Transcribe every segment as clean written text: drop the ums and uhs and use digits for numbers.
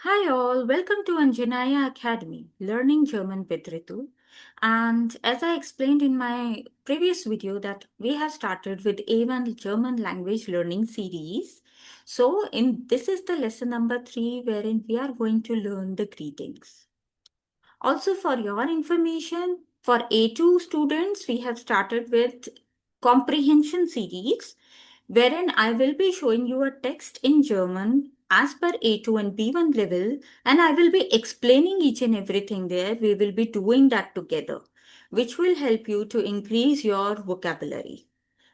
Hi all, welcome to Anjanaya Academy, Learning German with Ritu. And as I explained in my previous video that we have started with A1 German language learning series. So this is the lesson number 3 wherein we are going to learn the greetings. Also, for your information, for A2 students, we have started with comprehension series, wherein I will be showing you a text in German as per A2 and B1 level, and I will be explaining each and everything there. We will be doing that together, which will help you to increase your vocabulary.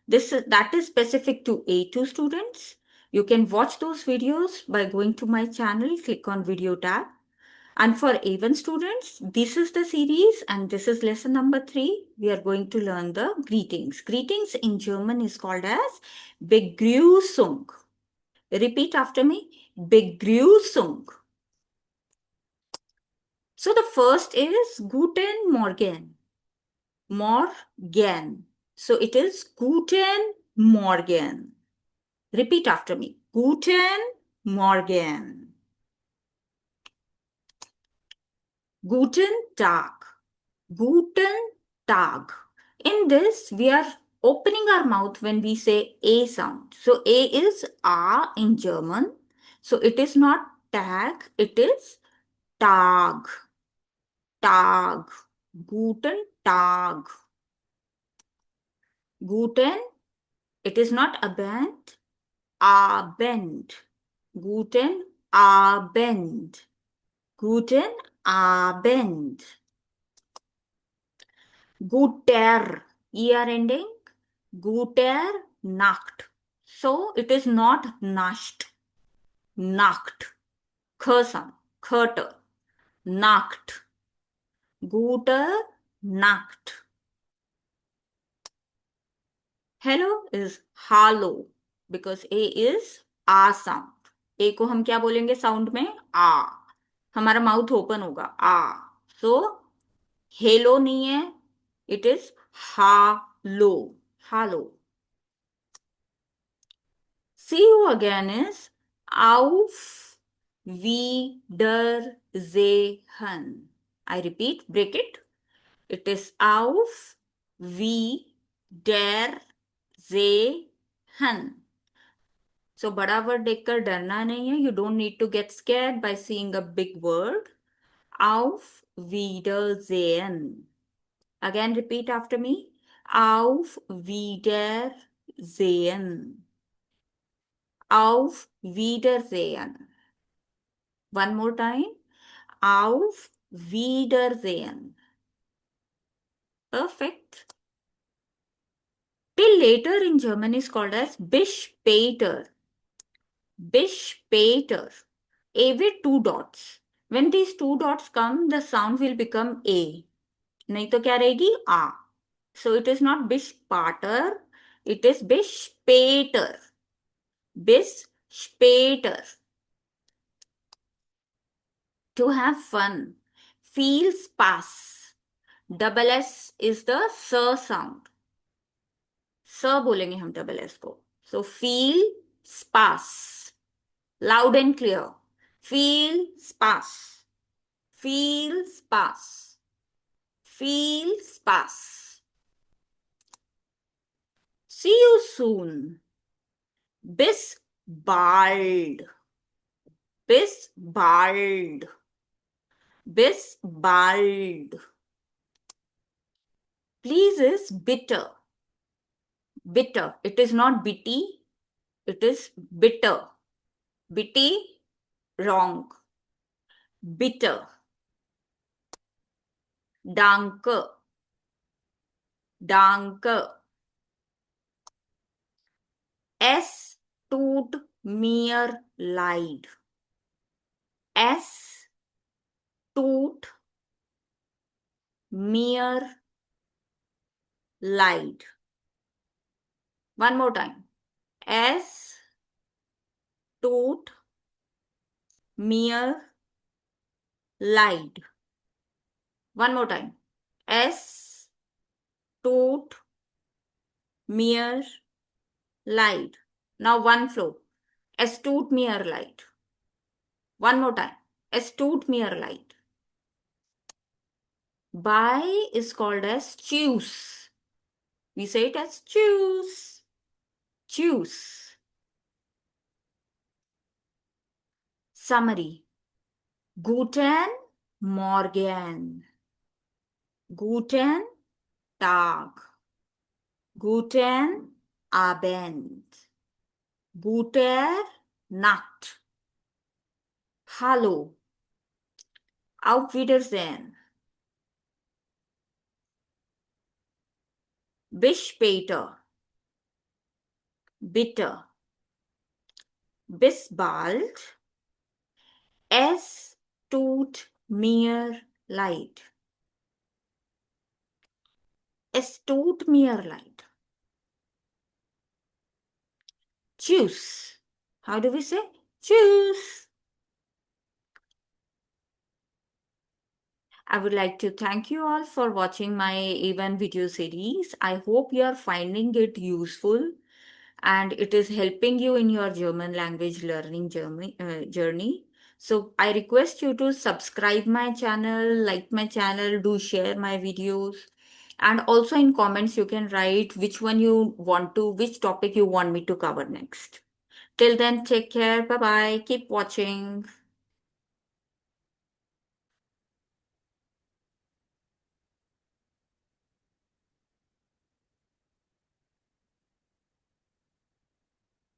That is specific to A2 students. You can watch those videos by going to my channel, click on video tab. And for A1 students, this is the series and this is lesson number 3. We are going to learn the greetings. Greetings in German is called as Begrussung. Repeat after me. Begrussung. So the first is Guten Morgen. Morgen. So it is Guten Morgen. Repeat after me. Guten Morgen. Guten Tag. Guten Tag. In this, we are opening our mouth when we say A sound. So A is A in German. So it is not Tag, it is Tag. Tag. Guten Tag. Guten, it is not Abend, Abend. Guten Abend. Guten Abend. Guter, ER ending, Guter Nacht. So it is not Nacht, Nacht, Kh Kurt, Nacht, Guter Nacht. Hello is Hallo because A is A sound. A को हम क्या बोलेंगे sound में आ. हमारा mouth open होगा आ. So hello नहीं है, it is hello. Hello. See you again is auf Wiedersehen. I repeat, break it. It is auf Wiedersehen. So बड़ा word देखकर डरना नहीं है. You don't need to get scared by seeing a big word. Auf Wiedersehen. Again repeat after me. Auf Wiedersehen. Auf Wiedersehen. One more time. Auf Wiedersehen. Perfect. Till later in German is called as bis später. Bis später. A with two dots. When these two dots come, the sound will become A. नहीं तो क्या रहेगी A. So it is not bis später. It is bis später. Bis später. To have fun. Feel Spaß. Double S is the S sound. S बोलेंगे हम double S को. So feel Spaß. Loud and clear. Feel Spaß. Feel Spaß. Feel Spaß. See you soon. Bis bald. Bis bald. Bis bald. Please is bitter. Bitter. It is not bitty. It is bitter. Bitty, wrong. Bitter. Danke. Danke. Es tut mir leid. Es tut mir leid. One more time. Es tut mir leid. One more time. Es tut mir leid. Now one flow. Es tut mir leid. One more time. Es tut mir leid. Buy is called as choose. We say it as choose. Choose. Summary. Guten Morgen. Guten Tag. Guten Abend. Gute Nacht. Hallo. Auf Wiedersehen. Bis später. Bitte. Bis bald. Es tut mir leid. Es tut mir leid. Tschüss. How do we say? Tschüss. I would like to thank you all for watching my A1 video series. I hope you are finding it useful and it is helping you in your German language learning journey. So I request you to subscribe my channel, like my channel, do share my videos. And also in comments, you can write which topic you want me to cover next. Till then, take care. Bye bye. Keep watching.